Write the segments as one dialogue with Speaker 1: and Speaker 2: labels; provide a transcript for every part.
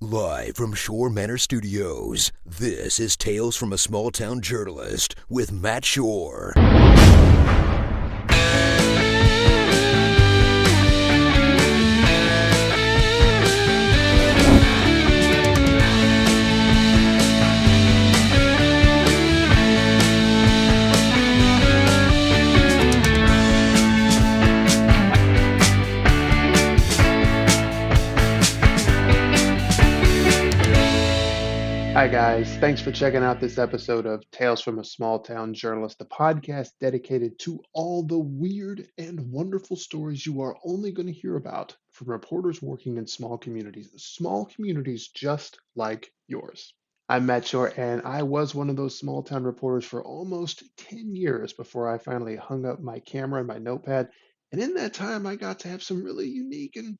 Speaker 1: Live from Schorr Manor Studios, this is Tales from a Small Town Journalist with Matt Schorr.
Speaker 2: Hi, guys. Thanks for checking out this episode of Tales from a Small Town Journalist, the podcast dedicated to all the weird and wonderful stories you are only going to hear about from reporters working in small communities just like yours. I'm Matt Short, and I was one of those small town reporters for almost 10 years before I finally hung up my camera and my notepad. And in that time, I got to have some really unique and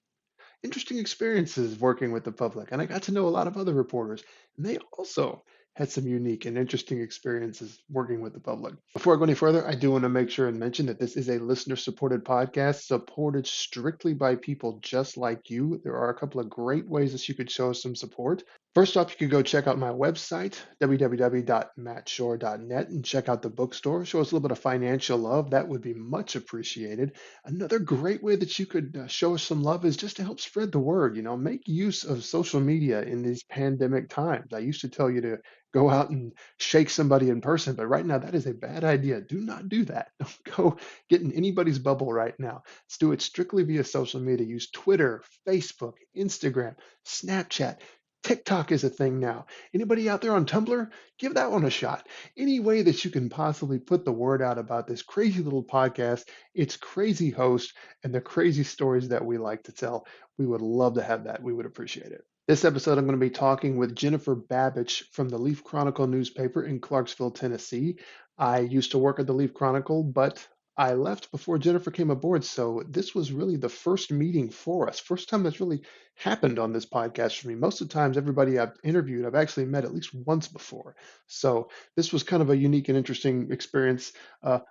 Speaker 2: interesting experiences working with the public. And I got to know a lot of other reporters, and they also had some unique and interesting experiences working with the public. Before I go any further, I do want to make sure and mention that this is a listener supported podcast supported strictly by people just like you. There are a couple of great ways that you could show us some support. First off, you could go check out my website, www.mattshore.net, and check out the bookstore. Show us a little bit of financial love. That would be much appreciated. Another great way that you could show us some love is just to help spread the word. Make use of social media in these pandemic times. I used to tell you to go out and shake somebody in person, but right now that is a bad idea. Do not do that. Don't go get in anybody's bubble right now. Let's do it strictly via social media. Use Twitter, Facebook, Instagram, Snapchat. TikTok is a thing now. Anybody out there on Tumblr? Give that one a shot. Any way that you can possibly put the word out about this crazy little podcast, its crazy host, and the crazy stories that we like to tell. We would love to have that. We would appreciate it. This episode, I'm going to be talking with Jennifer Babich from the Leaf-Chronicle newspaper in Clarksville, Tennessee. I used to work at the Leaf-Chronicle, but I left before Jennifer came aboard, so this was really the first meeting for us. First time that's really happened on this podcast for me. Most of the times, everybody I've interviewed, I've actually met at least once before. So this was kind of a unique and interesting experience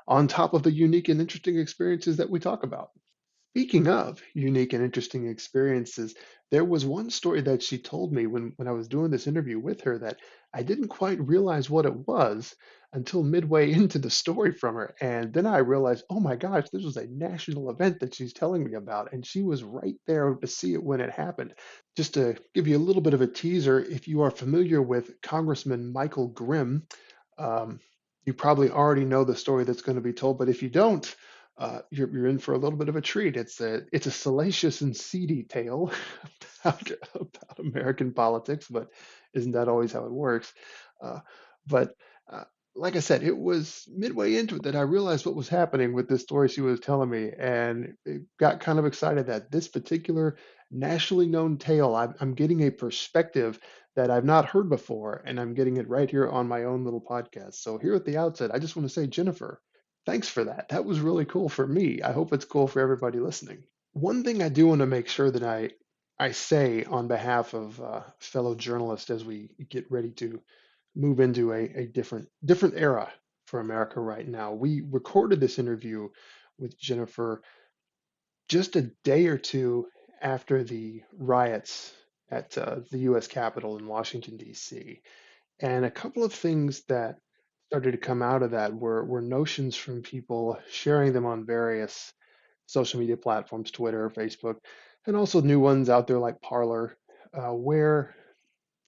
Speaker 2: on top of the unique and interesting experiences that we talk about. Speaking of unique and interesting experiences, there was one story that she told me when I was doing this interview with her that I didn't quite realize what it was until midway into the story from her. And then I realized, oh my gosh, this was a national event that she's telling me about. And she was right there to see it when it happened. Just to give you a little bit of a teaser, if you are familiar with Congressman Michael Grimm, um, you probably already know the story that's going to be told. But if you don't, you're in for a little bit of a treat. It's a salacious and seedy tale about American politics, but isn't that always how it works? Uh, but like I said, it was midway into it that I realized what was happening with this story she was telling me, and it got kind of excited that this particular nationally known tale, I'm getting a perspective that I've not heard before, and I'm getting it right here on my own little podcast. So here at the outset, I just want to say, Jennifer, thanks for that. That was really cool for me. I hope it's cool for everybody listening. One thing I do want to make sure that I say on behalf of fellow journalists as we get ready to move into a different era for America right now. We recorded this interview with Jennifer just a day or two after the riots at the U.S. Capitol in Washington, D.C. And a couple of things that started to come out of that were notions from people sharing them on various social media platforms, Twitter, Facebook, and also new ones out there like Parler, where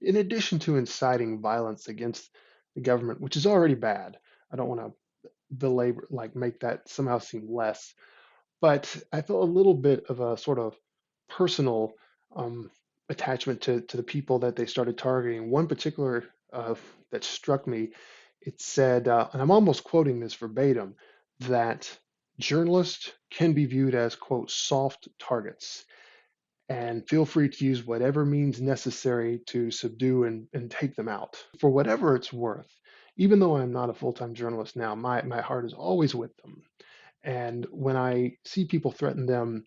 Speaker 2: in addition to inciting violence against the government, which is already bad, I don't want to belabor, like make that somehow seem less, but I felt a little bit of a sort of personal um, attachment to the people that they started targeting. One particular that struck me, it said, and I'm almost quoting this verbatim, that journalists can be viewed as, quote, soft targets, and feel free to use whatever means necessary to subdue and take them out. For whatever it's worth, even though I'm not a full-time journalist now, my heart is always with them. And when I see people threaten them,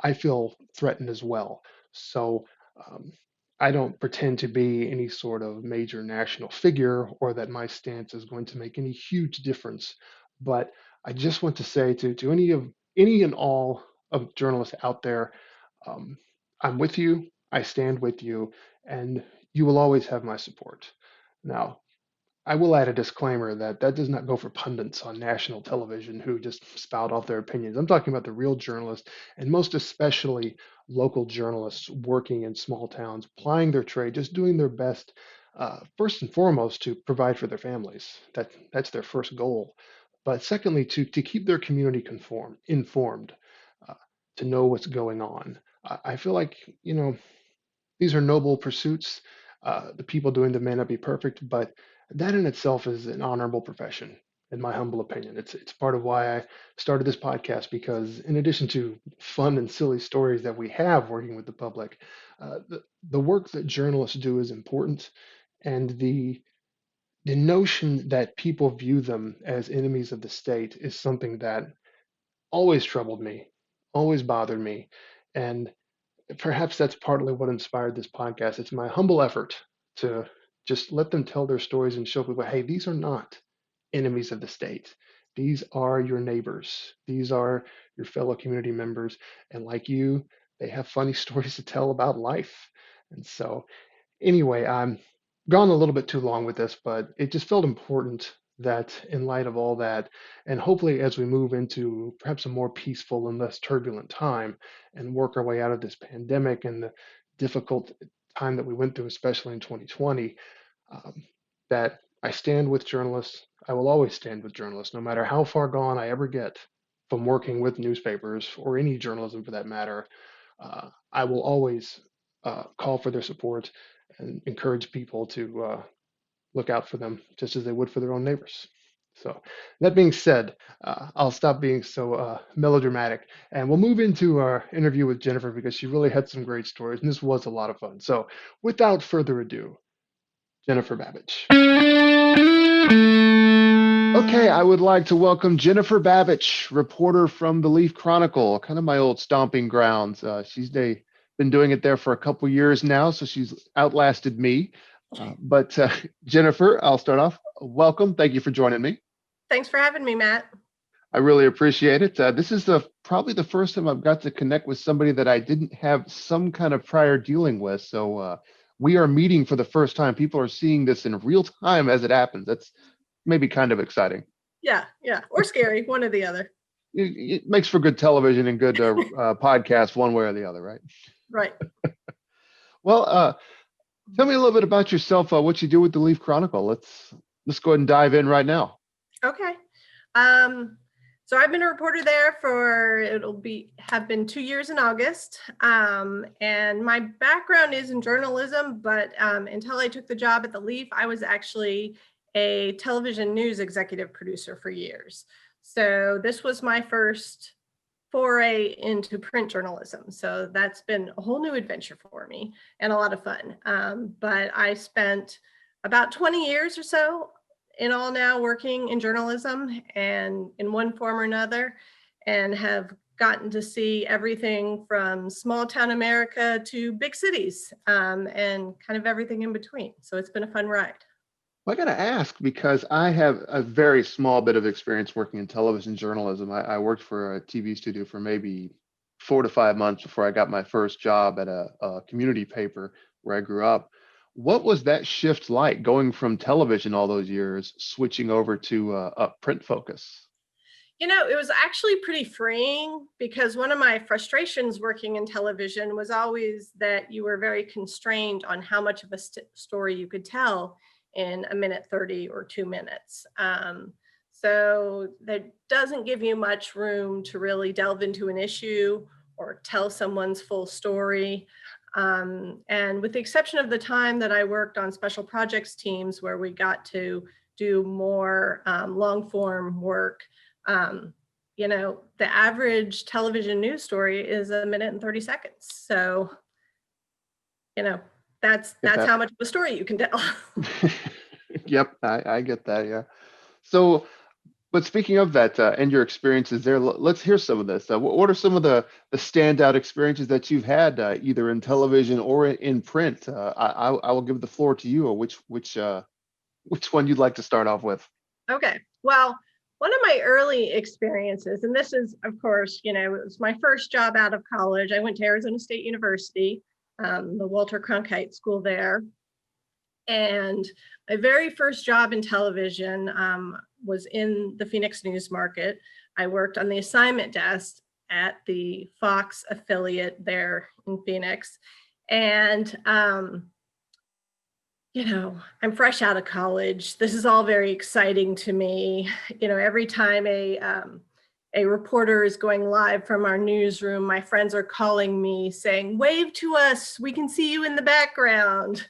Speaker 2: I feel threatened as well. So um, I don't pretend to be any sort of major national figure or that my stance is going to make any huge difference. But I just want to say to any and all of journalists out there, um, I'm with you. I stand with you, and you will always have my support. Now, I will add a disclaimer that that does not go for pundits on national television who just spout off their opinions. I'm talking about the real journalists, and most especially local journalists working in small towns, plying their trade, just doing their best, first and foremost, to provide for their families. That's their first goal. But secondly, to keep their community informed, uh, to know what's going on. I feel like, these are noble pursuits. The people doing them may not be perfect, but that in itself is an honorable profession, in my humble opinion. It's part of why I started this podcast because, in addition to fun and silly stories that we have working with the public, the work that journalists do is important, and the notion that people view them as enemies of the state is something that always troubled me, always bothered me, and perhaps that's partly what inspired this podcast. It's my humble effort to just let them tell their stories and show people, hey, these are not enemies of the state. These are your neighbors. These are your fellow community members. And like you, they have funny stories to tell about life. And so anyway, I'm gone a little bit too long with this, but it just felt important that in light of all that, and hopefully as we move into perhaps a more peaceful and less turbulent time and work our way out of this pandemic and the difficult time that we went through, especially in 2020, um, that I stand with journalists. I will always stand with journalists, no matter how far gone I ever get from working with newspapers or any journalism for that matter. I will always call for their support and encourage people to look out for them just as they would for their own neighbors. So, that being said, I'll stop being so melodramatic and we'll move into our interview with Jennifer because she really had some great stories and this was a lot of fun. So, without further ado, Jennifer Babich. Okay, I would like to welcome Jennifer Babich, reporter from the Leaf-Chronicle, kind of my old stomping grounds. Been doing it there for a couple years now, so she's outlasted me. But Jennifer, I'll start off. Welcome. Thank you for joining me.
Speaker 3: Thanks for having me, Matt.
Speaker 2: I really appreciate it. This is probably the first time I've got to connect with somebody that I didn't have some kind of prior dealing with. So we are meeting for the first time. People are seeing this in real time as it happens. That's maybe kind of exciting.
Speaker 3: Yeah, or scary, one or the other.
Speaker 2: It makes for good television and good podcast, one way or the other, right?
Speaker 3: Right.
Speaker 2: Well, tell me a little bit about yourself. What you do with the Leaf-Chronicle. Let's go ahead and dive in right now.
Speaker 3: Okay. So I've been a reporter there for have been 2 years in August. And my background is in journalism, but until I took the job at the Leaf, I was actually a television news executive producer for years. So this was my first foray into print journalism. So that's been a whole new adventure for me and a lot of fun. But I spent about 20 years or so in all now working in journalism and in one form or another, and have gotten to see everything from small town America to big cities, and kind of everything in between. So it's been a fun ride.
Speaker 2: Well, I got to ask because I have a very small bit of experience working in television journalism. I worked for a TV studio for maybe 4 to 5 months before I got my first job at a community paper where I grew up. What was that shift like going from television all those years, switching over to a print focus?
Speaker 3: It was actually pretty freeing because one of my frustrations working in television was always that you were very constrained on how much of a story you could tell in a minute 30 or 2 minutes. So that doesn't give you much room to really delve into an issue or tell someone's full story. And with the exception of the time that I worked on special projects teams where we got to do more long form work, the average television news story is a minute and 30 seconds. So, that's how much of a story you can tell.
Speaker 2: Yep, I get that. Yeah. So, but speaking of that and your experiences there, let's hear some of this. What are some of the standout experiences that you've had either in television or in print? I will give the floor to you. Or which one you'd like to start off with?
Speaker 3: Okay. Well, one of my early experiences, and this is, of course, it was my first job out of college. I went to Arizona State University. the Walter Cronkite School there. And my very first job in television was in the Phoenix News Market. I worked on the assignment desk at the Fox affiliate there in Phoenix. And, I'm fresh out of college. This is all very exciting to me. Every time a reporter is going live from our newsroom, my friends are calling me saying, "Wave to us, we can see you in the background,"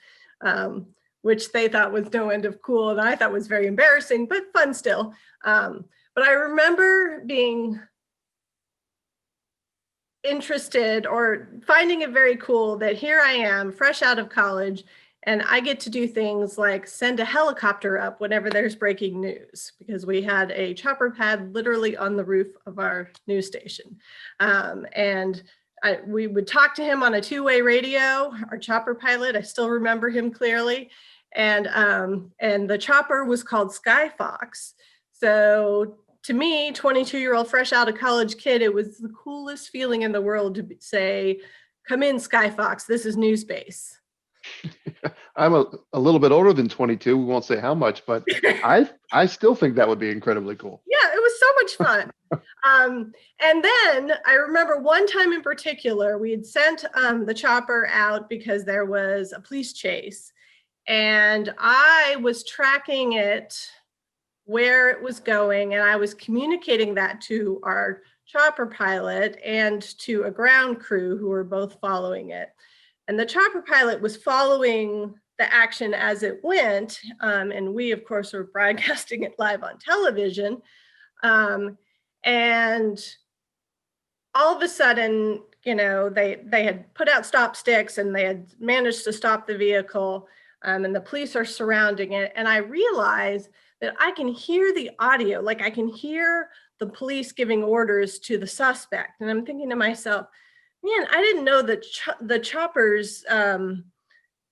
Speaker 3: which they thought was no end of cool, and I thought was very embarrassing, but fun still. But I remember being interested or finding it very cool that here I am, fresh out of college, and I get to do things like send a helicopter up whenever there's breaking news, because we had a chopper pad literally on the roof of our news station. We would talk to him on a two-way radio, our chopper pilot. I still remember him clearly. And the chopper was called Sky Fox. So to me, 22-year-old fresh out of college kid, it was the coolest feeling in the world to say, "Come in, Sky Fox, this is new space."
Speaker 2: I'm a little bit older than 22. We won't say how much, but I still think that would be incredibly cool.
Speaker 3: Yeah, it was so much fun. And then I remember one time in particular, we had sent the chopper out because there was a police chase, and I was tracking it, where it was going, and I was communicating that to our chopper pilot and to a ground crew who were both following it. And the chopper pilot was following the action as it went. And we, of course, were broadcasting it live on television. And all of a sudden, they had put out stop sticks and they had managed to stop the vehicle. And the police are surrounding it. And I realized that I can hear the audio, like I can hear the police giving orders to the suspect. And I'm thinking to myself, man, I didn't know that the chopper's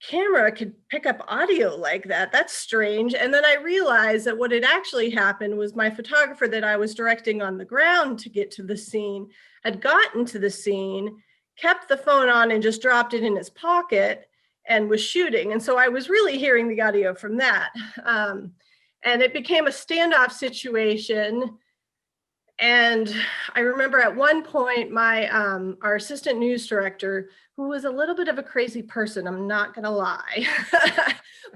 Speaker 3: camera could pick up audio like that. That's strange. And then I realized that what had actually happened was my photographer that I was directing on the ground to get to the scene had gotten to the scene, kept the phone on and just dropped it in his pocket and was shooting. And so I was really hearing the audio from that. And it became a standoff situation. And I remember at one point, our assistant news director, who was a little bit of a crazy person, I'm not going to lie,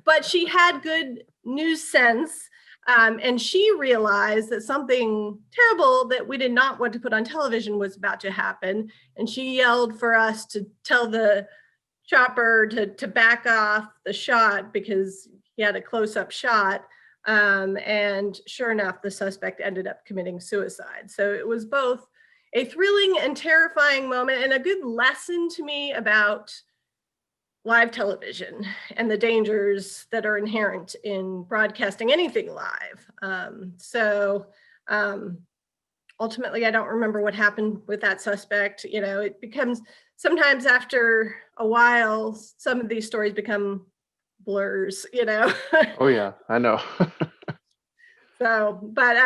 Speaker 3: but she had good news sense. And she realized that something terrible that we did not want to put on television was about to happen. And she yelled for us to tell the chopper to back off the shot because he had a close-up shot. And sure enough, the suspect ended up committing suicide. So it was both a thrilling and terrifying moment and a good lesson to me about live television and the dangers that are inherent in broadcasting anything live. Ultimately, I don't remember what happened with that suspect. It becomes sometimes after a while, some of these stories become blurs.
Speaker 2: Oh yeah, I know.
Speaker 3: So, but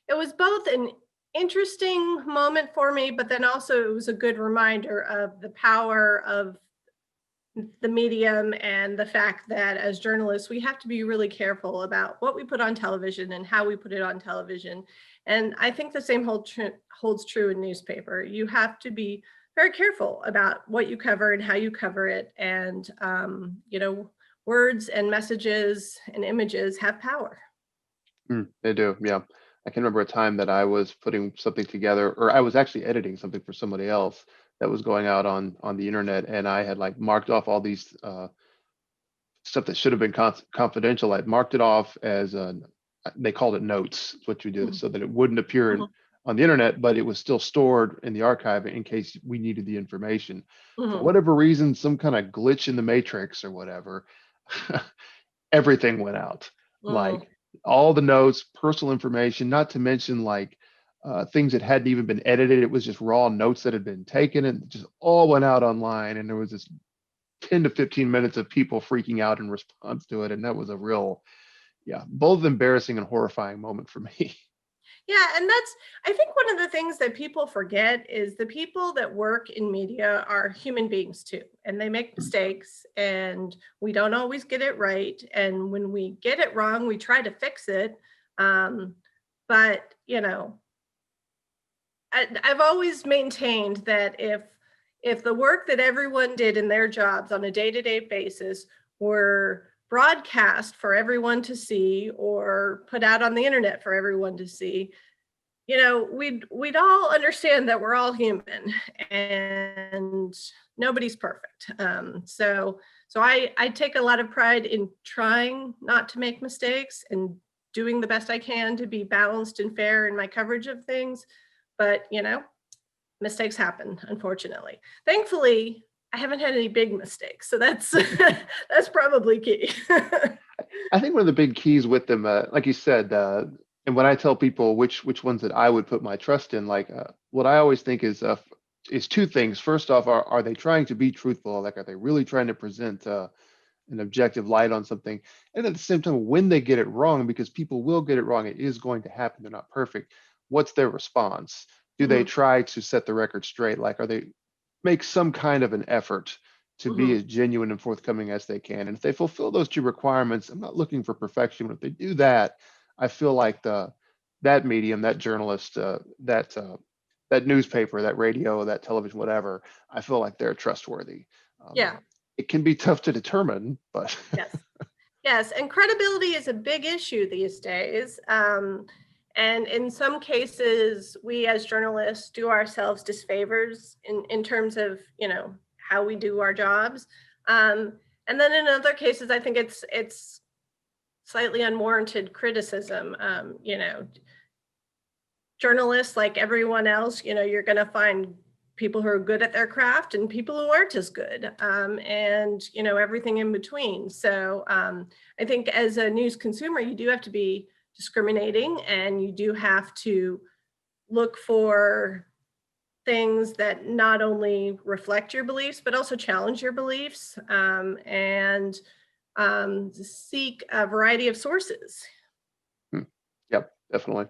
Speaker 3: it was both an interesting moment for me, but then also it was a good reminder of the power of the medium and the fact that as journalists, we have to be really careful about what we put on television and how we put it on television. And I think the same holds true in newspaper. You have to be very careful about what you cover and how you cover it. And, words and messages and images have power.
Speaker 2: They do, yeah. I can remember a time that I was putting something together, or I was actually editing something for somebody else that was going out on the internet, and I had marked off all these stuff that should have been confidential. I marked it off as they called it notes, what you did, so that it wouldn't appear on the internet, but it was still stored in the archive in case we needed the information. For whatever reason, some kind of glitch in the matrix or whatever, everything went out. Like all the notes, personal information, not to mention things that hadn't even been edited. It was just raw notes that had been taken and just all went out online. And there was this 10 to 15 minutes of people freaking out in response to it. And that was a real, both embarrassing and horrifying moment for me.
Speaker 3: Yeah, and I think one of the things that people forget is the people that work in media are human beings too, and they make mistakes, and we don't always get it right. And when we get it wrong, we try to fix it. But, I've always maintained that if the work that everyone did in their jobs on a day-to-day basis were broadcast for everyone to see or put out on the internet for everyone to see, we'd all understand that we're all human and nobody's perfect. So I take a lot of pride in trying not to make mistakes and doing the best I can to be balanced and fair in my coverage of things. But, mistakes happen, unfortunately. Thankfully, I haven't had any big mistakes. So that's that's probably key.
Speaker 2: I think one of the big keys with them, like you said, and when I tell people which ones that I would put my trust in, like what I always think is two things. First off, are they trying to be truthful? Like, are they really trying to present an objective light on something? And at the same time, when they get it wrong, because people will get it wrong, it is going to happen. They're not perfect. What's their response? Do they try to set the record straight? Like, are they make some kind of an effort to be as genuine and forthcoming as they can? And if they fulfill those two requirements, I'm not looking for perfection, but if they do that, I feel like that medium, that journalist, that newspaper, that radio, that television, whatever, I feel like they're trustworthy.
Speaker 3: Yeah.
Speaker 2: It can be tough to determine, but
Speaker 3: Yes, and credibility is a big issue these days. And in some cases, we as journalists do ourselves disfavors in terms of, how we do our jobs. And then in other cases, I think it's slightly unwarranted criticism. Journalists, like everyone else, you're going to find people who are good at their craft and people who aren't as good, and everything in between. So I think as a news consumer, you do have to be discriminating, and you do have to look for things that not only reflect your beliefs but also challenge your beliefs, and seek a variety of sources.
Speaker 2: Yep, definitely.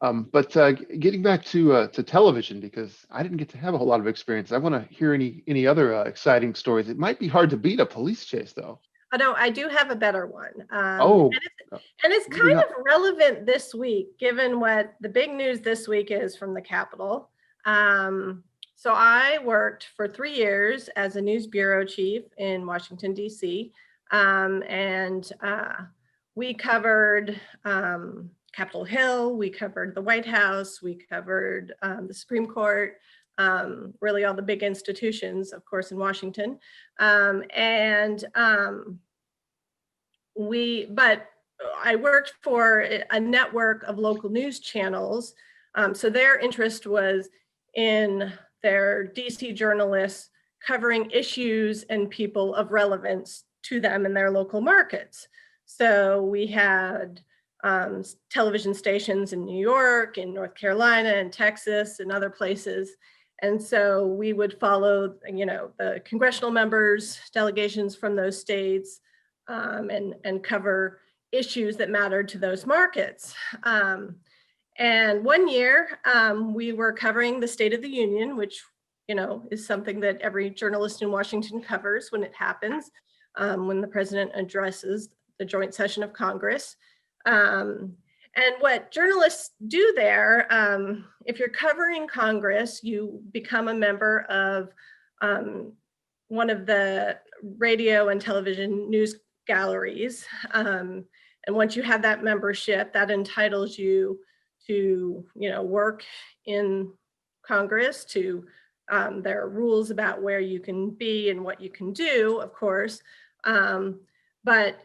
Speaker 2: But getting back to television, because I didn't get to have a whole lot of experience. I want to hear any other exciting stories. It might be hard to beat a police chase, though.
Speaker 3: Oh, no, I do have a better one.
Speaker 2: And
Speaker 3: it's kind of relevant this week, given what the big news this week is from the Capitol. So I worked for 3 years as a news bureau chief in Washington, D.C., and we covered Capitol Hill, we covered the White House, we covered the Supreme Court, really all the big institutions, of course, in Washington. But I worked for a network of local news channels. So their interest was in their DC journalists covering issues and people of relevance to them in their local markets. So we had television stations in New York, in North Carolina, and Texas, and other places. And so we would follow, the congressional members, delegations from those states, and cover issues that mattered to those markets. And one year we were covering the State of the Union, which, is something that every journalist in Washington covers when it happens, when the president addresses the joint session of Congress. And what journalists do there, if you're covering Congress, you become a member of one of the radio and television news galleries. And once you have that membership, that entitles you to, work in Congress, to there are rules about where you can be and what you can do, of course. But,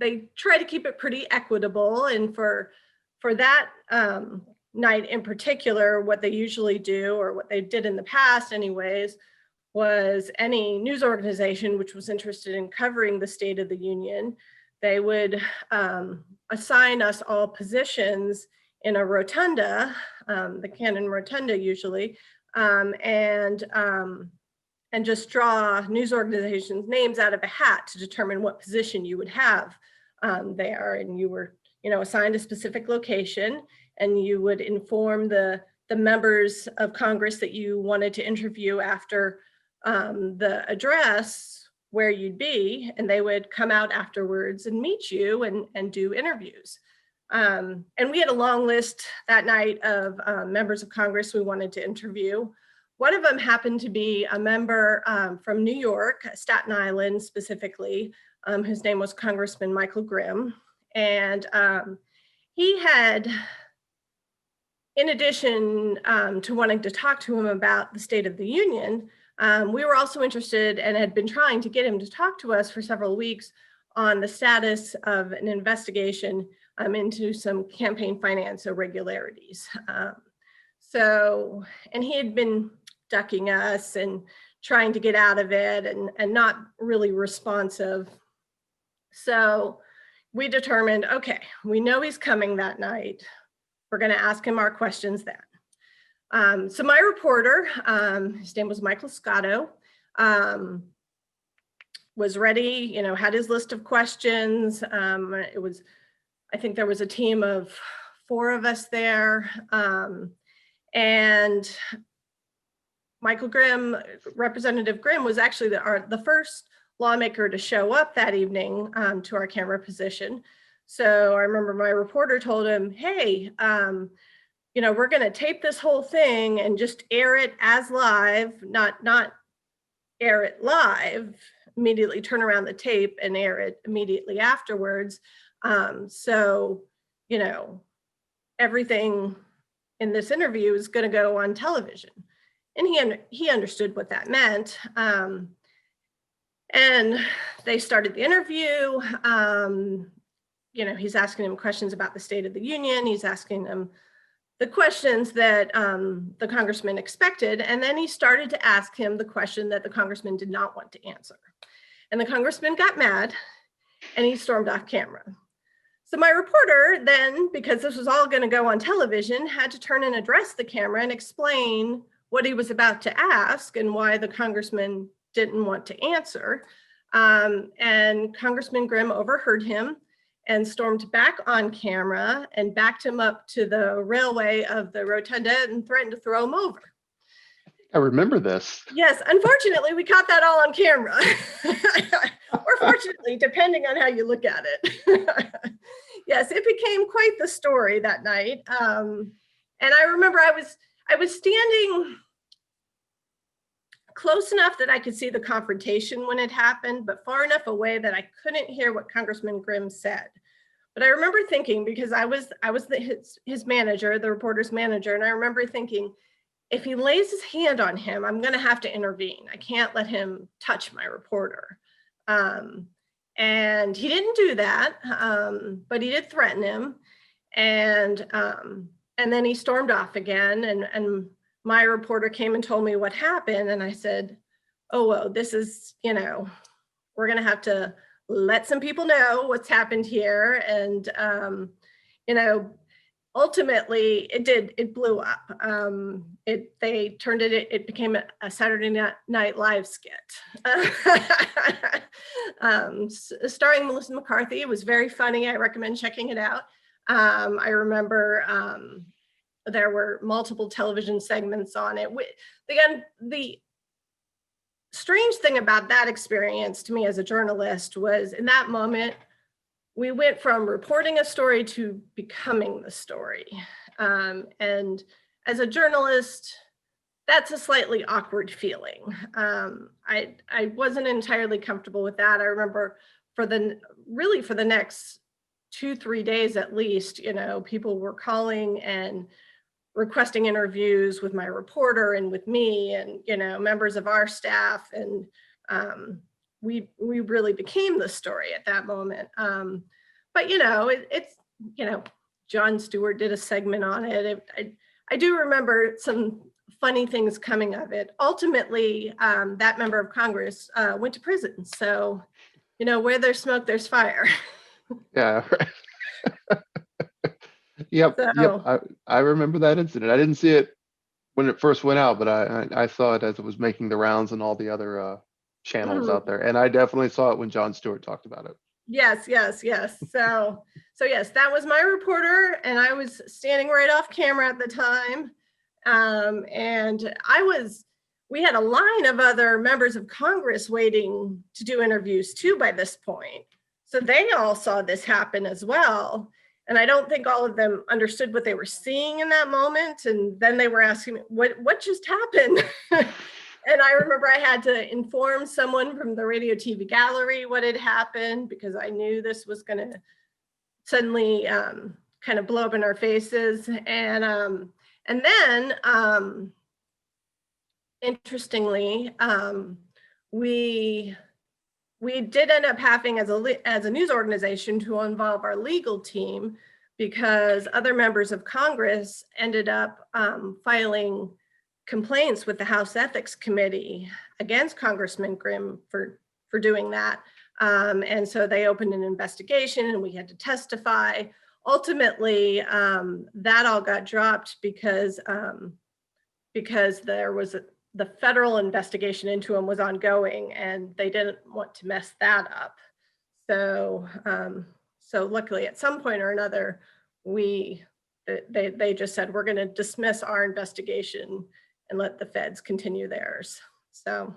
Speaker 3: they try to keep it pretty equitable. And for that night in particular, what they usually do, or what they did in the past anyways, was any news organization which was interested in covering the State of the Union, they would assign us all positions in a rotunda, the Cannon Rotunda usually, and just draw news organizations' names out of a hat to determine what position you would have there. And you were, assigned a specific location, and you would inform the members of Congress that you wanted to interview after the address where you'd be, and they would come out afterwards and meet you and do interviews. And we had a long list that night of members of Congress we wanted to interview. One of them happened to be a member from New York, Staten Island specifically, whose name was Congressman Michael Grimm. And he had, in addition to wanting to talk to him about the State of the Union, we were also interested and had been trying to get him to talk to us for several weeks on the status of an investigation into some campaign finance irregularities. And he had been ducking us and trying to get out of it and not really responsive. So we determined, okay, we know he's coming that night. We're going to ask him our questions then. So my reporter, his name was Michael Scotto, was ready, had his list of questions. I think there was a team of 4 of us there. And Michael Grimm, Representative Grimm, was actually the first lawmaker to show up that evening to our camera position. So I remember my reporter told him, hey, we're going to tape this whole thing and just air it as live, not air it live, immediately turn around the tape and air it immediately afterwards. So, everything in this interview is going to go on television. And he understood what that meant. And they started the interview. He's asking him questions about the State of the Union. He's asking him the questions that the congressman expected. And then he started to ask him the question that the congressman did not want to answer. And the congressman got mad and he stormed off camera. So my reporter then, because this was all going to go on television, had to turn and address the camera and explain what he was about to ask and why the congressman didn't want to answer. And Congressman Grimm overheard him and stormed back on camera and backed him up to the railway of the rotunda and threatened to throw him over.
Speaker 2: I remember this.
Speaker 3: Yes, unfortunately, we caught that all on camera. Or fortunately, depending on how you look at it. Yes, it became quite the story that night. And I remember I was standing close enough that I could see the confrontation when it happened, but far enough away that I couldn't hear what Congressman Grimm said. But I remember thinking, because I was his manager, the reporter's manager, and I remember thinking, if he lays his hand on him, I'm going to have to intervene. I can't let him touch my reporter. And he didn't do that, but he did threaten him. And then he stormed off again. And my reporter came and told me what happened. And I said, oh, well, this is, we're going to have to let some people know what's happened here. And, ultimately it blew up. They turned it became a Saturday Night Live skit. Starring Melissa McCarthy. It was very funny. I recommend checking it out. I remember there were multiple television segments on it. The strange thing about that experience to me as a journalist was, in that moment, we went from reporting a story to becoming the story. And as a journalist, that's a slightly awkward feeling. I wasn't entirely comfortable with that. I remember for the next 2-3 days at least, people were calling and requesting interviews with my reporter and with me and, members of our staff. And we really became the story at that moment. But, it's Jon Stewart did a segment on it. I do remember some funny things coming of it. Ultimately, that member of Congress went to prison. So, where there's smoke, there's fire.
Speaker 2: Yeah. Yep. I remember that incident. I didn't see it when it first went out, but I saw it as it was making the rounds and all the other channels out there. And I definitely saw it when Jon Stewart talked about it.
Speaker 3: Yes, yes, yes. So yes, that was my reporter, and I was standing right off camera at the time. And we had a line of other members of Congress waiting to do interviews too by this point. So they all saw this happen as well. And I don't think all of them understood what they were seeing in that moment. And then they were asking me, what just happened? And I remember I had to inform someone from the radio TV gallery what had happened, because I knew this was going to suddenly kind of blow up in our faces. And then interestingly, we did end up having, as a news organization, to involve our legal team, because other members of Congress ended up filing complaints with the House Ethics Committee against Congressman Grimm for doing that. And so they opened an investigation, and we had to testify. Ultimately, that all got dropped because there was the federal investigation into him was ongoing, and they didn't want to mess that up. So luckily, at some point or another, they just said, we're going to dismiss our investigation and let the feds continue theirs. So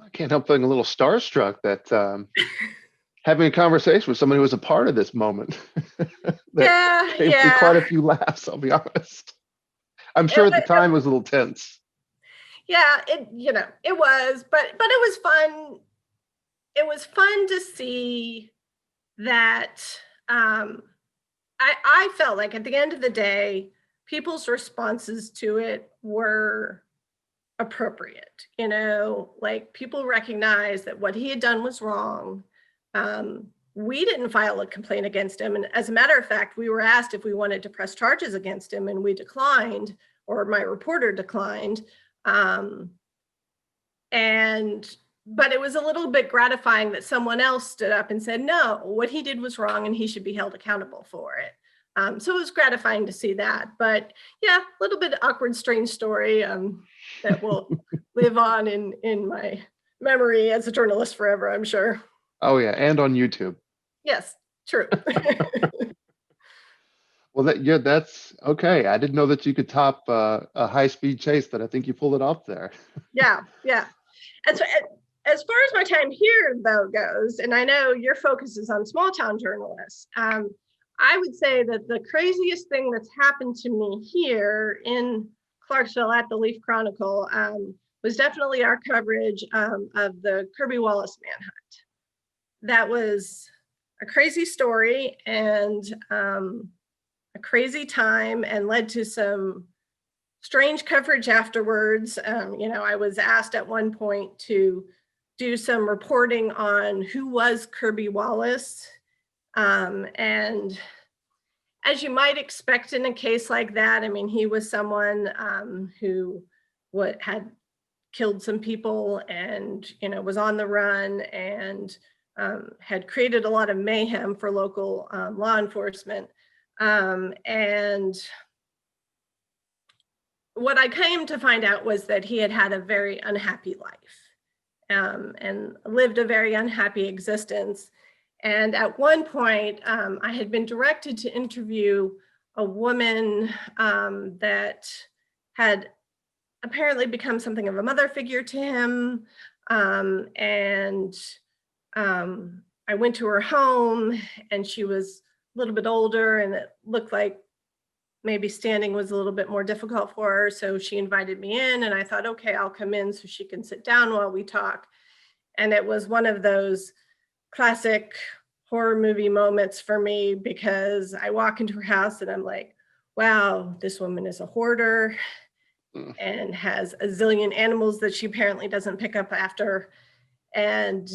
Speaker 2: I can't help feeling a little starstruck that having a conversation with someone who was a part of this moment.
Speaker 3: Yeah.
Speaker 2: Quite a few laughs, I'll be honest. I'm sure at the time it was a little tense.
Speaker 3: Yeah, it was, but it was fun. It was fun to see that. I felt like at the end of the day, people's responses to it were appropriate. Like, people recognized that what he had done was wrong. We didn't file a complaint against him. And as a matter of fact, we were asked if we wanted to press charges against him, and we declined, or my reporter declined. But it was a little bit gratifying that someone else stood up and said, no, what he did was wrong and he should be held accountable for it. So it was gratifying to see that. But yeah, a little bit awkward, strange story that will live on in my memory as a journalist forever, I'm sure.
Speaker 2: Oh yeah, and on YouTube.
Speaker 3: Yes, true.
Speaker 2: Well, that's okay. I didn't know that you could top a high-speed chase, but I think you pulled it off there.
Speaker 3: Yeah. And so, as far as my time here, though, goes, and I know your focus is on small-town journalists, I would say that the craziest thing that's happened to me here in Clarksville at the Leaf-Chronicle was definitely our coverage of the Kirby Wallace manhunt. That was a crazy story and a crazy time, and led to some strange coverage afterwards. I was asked at one point to do some reporting on who was Kirby Wallace. And as you might expect in a case like that, I mean, he was someone who had killed some people and, was on the run, and had created a lot of mayhem for local law enforcement. And what I came to find out was that he had had a very unhappy life and lived a very unhappy existence. And at one point, I had been directed to interview a woman that had apparently become something of a mother figure to him. And I went to her home, and she was a little bit older, and it looked like maybe standing was a little bit more difficult for her. So she invited me in, and I thought, okay, I'll come in so she can sit down while we talk. And it was one of those classic horror movie moments for me, because I walk into her house and I'm like, wow, this woman is a hoarder and has a zillion animals that she apparently doesn't pick up after. And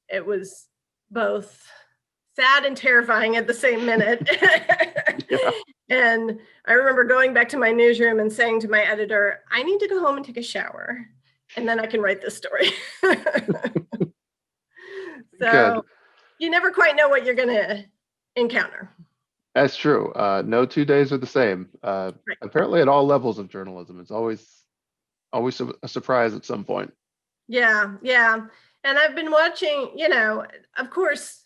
Speaker 3: it was both sad and terrifying at the same minute. Yeah. And I remember going back to my newsroom and saying to my editor, I need to go home and take a shower, and then I can write this story. So good. You never quite know what you're going to encounter.
Speaker 2: That's true. No 2 days are the same. Right. Apparently at all levels of journalism, it's always a surprise at some point.
Speaker 3: Yeah. And I've been watching, of course,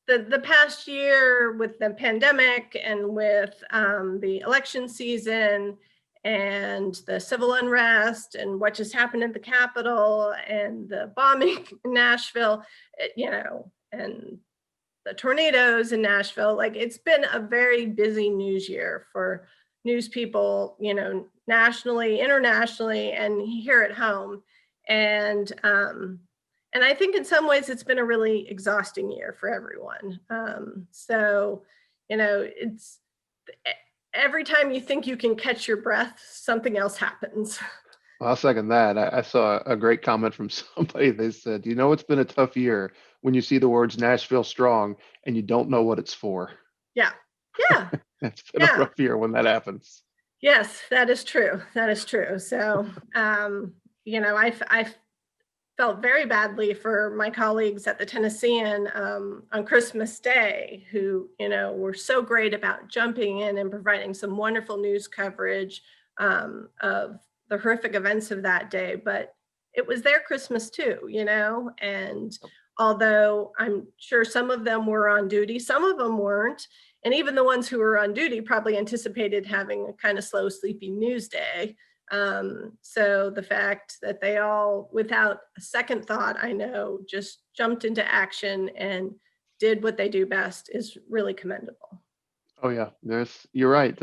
Speaker 3: the past year with the pandemic and with the election season and the civil unrest and what just happened at the Capitol and the bombing in Nashville, and the tornadoes in Nashville, like it's been a very busy news year for news people, nationally, internationally, and here at home. And I think in some ways it's been a really exhausting year for everyone. So, it's every time you think you can catch your breath, something else happens.
Speaker 2: Well, I'll second that. I saw a great comment from somebody. They said, it's been a tough year when you see the words Nashville strong and you don't know what it's for.
Speaker 3: Yeah. Yeah.
Speaker 2: It's been a rough year when that happens.
Speaker 3: Yes, that is true. That is true. So, I felt very badly for my colleagues at the Tennessean on Christmas Day, who, were so great about jumping in and providing some wonderful news coverage of the horrific events of that day. But it was their Christmas too, and although I'm sure some of them were on duty, some of them weren't. And even the ones who were on duty probably anticipated having a kind of slow, sleepy news day. So the fact that they all, without a second thought, I know, just jumped into action and did what they do best is really commendable.
Speaker 2: Oh yeah, you're right.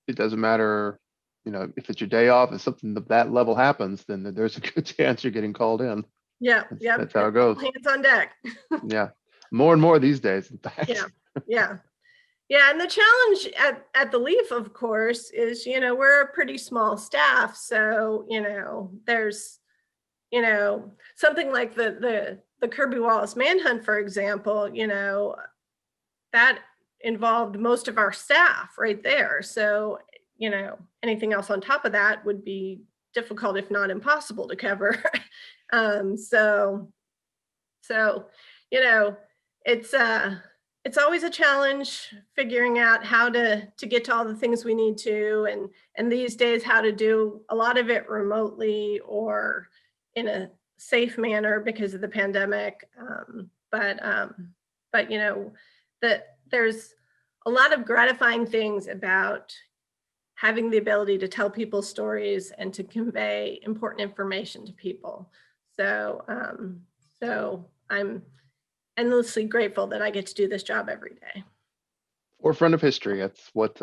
Speaker 2: It doesn't matter, if it's your day off, if something of that level happens, then there's a good chance you're getting called in.
Speaker 3: Yeah,
Speaker 2: That's how it goes.
Speaker 3: Hands on deck.
Speaker 2: Yeah, more and more these days, in fact.
Speaker 3: Yeah, and the challenge at the Leaf, of course, is, we're a pretty small staff. So, there's, something like the Kirby Wallace Manhunt, for example, that involved most of our staff right there. So, anything else on top of that would be difficult, if not impossible to cover. It's always a challenge figuring out how to get to all the things we need to, and these days how to do a lot of it remotely or in a safe manner because of the pandemic. But that there's a lot of gratifying things about having the ability to tell people's stories and to convey important information to people. So I'm endlessly grateful that I get to do this job every day.
Speaker 2: Forefront of history. That's what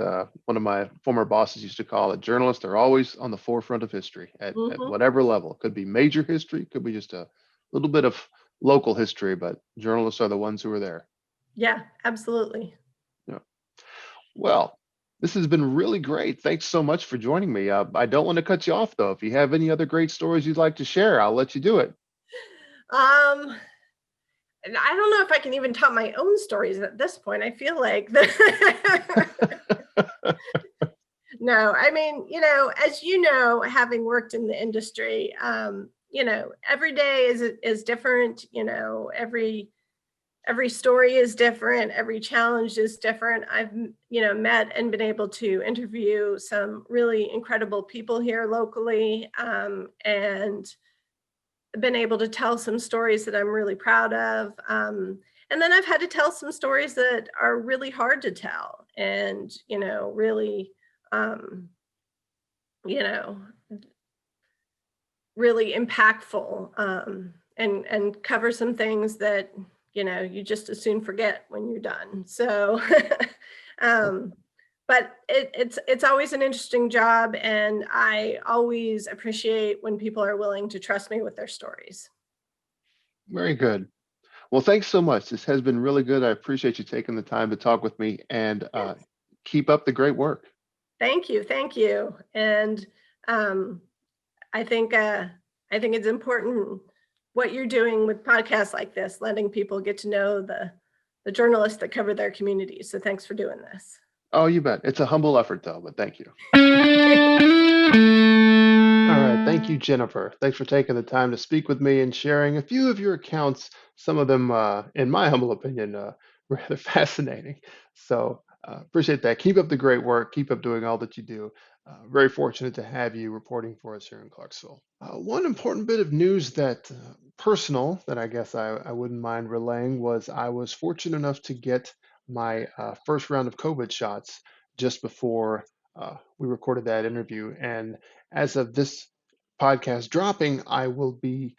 Speaker 2: one of my former bosses used to call it. Journalists are always on the forefront of history at whatever level. It could be major history, could be just a little bit of local history, but journalists are the ones who are there.
Speaker 3: Yeah, absolutely.
Speaker 2: Yeah. Well, this has been really great. Thanks so much for joining me. I don't want to cut you off, though. If you have any other great stories you'd like to share, I'll let you do it.
Speaker 3: And I don't know if I can even tell my own stories at this point. I feel like no, I mean, as you know, having worked in the industry, every day is different. Every story is different. Every challenge is different. I've, met and been able to interview some really incredible people here locally, and been able to tell some stories that I'm really proud of. And then I've had to tell some stories that are really hard to tell and, really, really impactful, and cover some things that, you just as soon forget when you're done. So, but it's always an interesting job, and I always appreciate when people are willing to trust me with their stories.
Speaker 2: Very good. Well, thanks so much. This has been really good. I appreciate you taking the time to talk with me, and keep up the great work.
Speaker 3: Thank you. And I think it's important what you're doing with podcasts like this, letting people get to know the journalists that cover their communities. So thanks for doing this.
Speaker 2: Oh, you bet. It's a humble effort, though, but thank you. All right. Thank you, Jennifer. Thanks for taking the time to speak with me and sharing a few of your accounts, some of them, in my humble opinion, rather fascinating. So appreciate that. Keep up the great work. Keep up doing all that you do. Very fortunate to have you reporting for us here in Clarksville. One important bit of news that personal that I guess I wouldn't mind relaying was I was fortunate enough to get my first round of COVID shots just before we recorded that interview. And as of this podcast dropping, I will be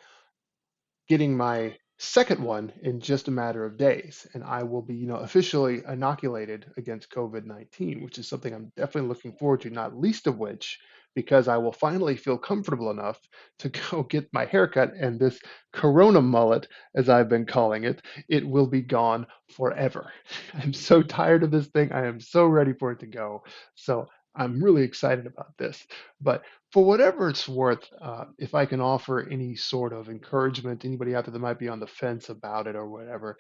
Speaker 2: getting my second one in just a matter of days, and I will be, officially inoculated against COVID-19, which is something I'm definitely looking forward to, not least of which because I will finally feel comfortable enough to go get my haircut and this corona mullet, as I've been calling it, it will be gone forever. I'm so tired of this thing. I am so ready for it to go. So I'm really excited about this. But for whatever it's worth, if I can offer any sort of encouragement, anybody out there that might be on the fence about it or whatever,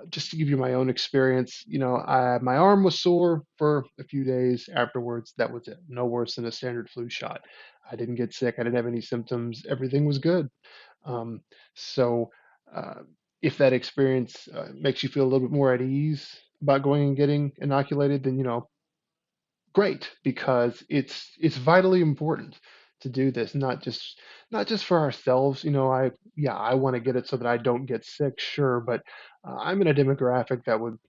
Speaker 2: just to give you my own experience, my arm was sore for a few days afterwards. That was it. No worse than a standard flu shot. I didn't get sick. I didn't have any symptoms. Everything was good. Um, so, uh, if that experience makes you feel a little bit more at ease about going and getting inoculated, then great, because it's vitally important to do this, not just for ourselves. I want to get it so that I don't get sick, sure, but I'm in a demographic that would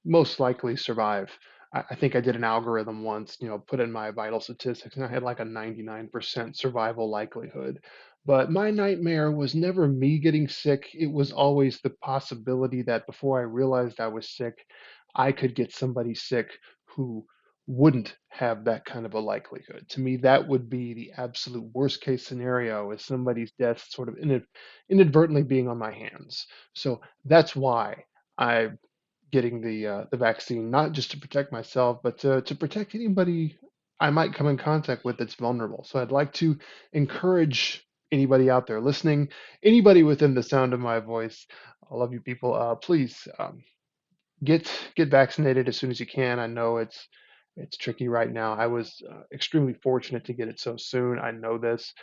Speaker 2: most likely survive. I think I did an algorithm once, put in my vital statistics, and I had like a 99% survival likelihood. But my nightmare was never me getting sick. It was always the possibility that before I realized I was sick, I could get somebody sick who wouldn't have that kind of a likelihood. To me, that would be the absolute worst case scenario, is somebody's death sort of inadvertently being on my hands. So that's why I'm getting the vaccine, not just to protect myself, but to protect anybody I might come in contact with that's vulnerable. So I'd like to encourage anybody out there listening, anybody within the sound of my voice. I love you people. Please get vaccinated as soon as you can. I know it's tricky right now. I was extremely fortunate to get it so soon. I know this,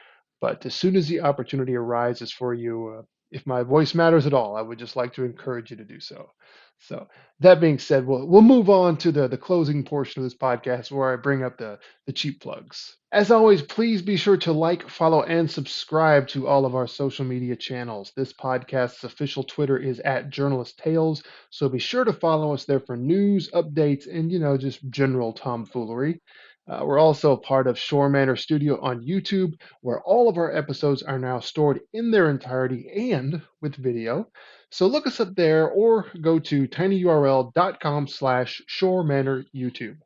Speaker 2: but as soon as the opportunity arises for you, if my voice matters at all, I would just like to encourage you to do so. So that being said, we'll move on to the closing portion of this podcast where I bring up the cheap plugs. As always, please be sure to like, follow, and subscribe to all of our social media channels. This podcast's official Twitter is at Journalist Tales, so be sure to follow us there for news, updates, and just general tomfoolery. We're also part of Schorr Manor Studio on YouTube, where all of our episodes are now stored in their entirety and with video. So look us up there or go to tinyurl.com/Schorr Manor YouTube.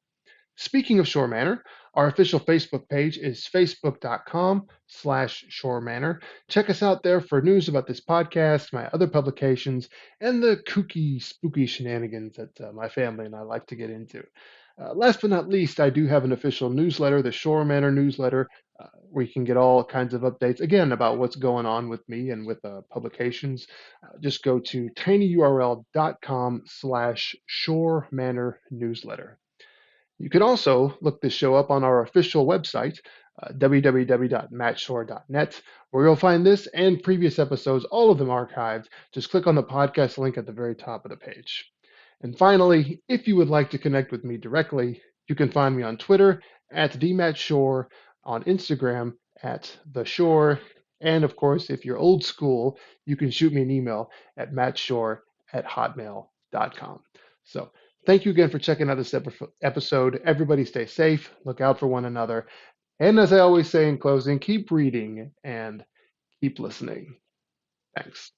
Speaker 2: Speaking of Schorr Manor, our official Facebook page is facebook.com/Schorr Manor. Check us out there for news about this podcast, my other publications, and the kooky, spooky shenanigans that my family and I like to get into. Last but not least, I do have an official newsletter, the Schorr Manor newsletter, where you can get all kinds of updates, again, about what's going on with me and with publications. Just go to tinyurl.com/Schorr Manor newsletter. You can also look this show up on our official website, www.mattschorr.net, where you'll find this and previous episodes, all of them archived. Just click on the podcast link at the very top of the page. And finally, if you would like to connect with me directly, you can find me on Twitter at @DMattSchorr, on Instagram at @TheSchorr, and of course, if you're old school, you can shoot me an email at mattschorr@hotmail.com. So thank you again for checking out this episode. Everybody stay safe, look out for one another, and as I always say in closing, keep reading and keep listening. Thanks.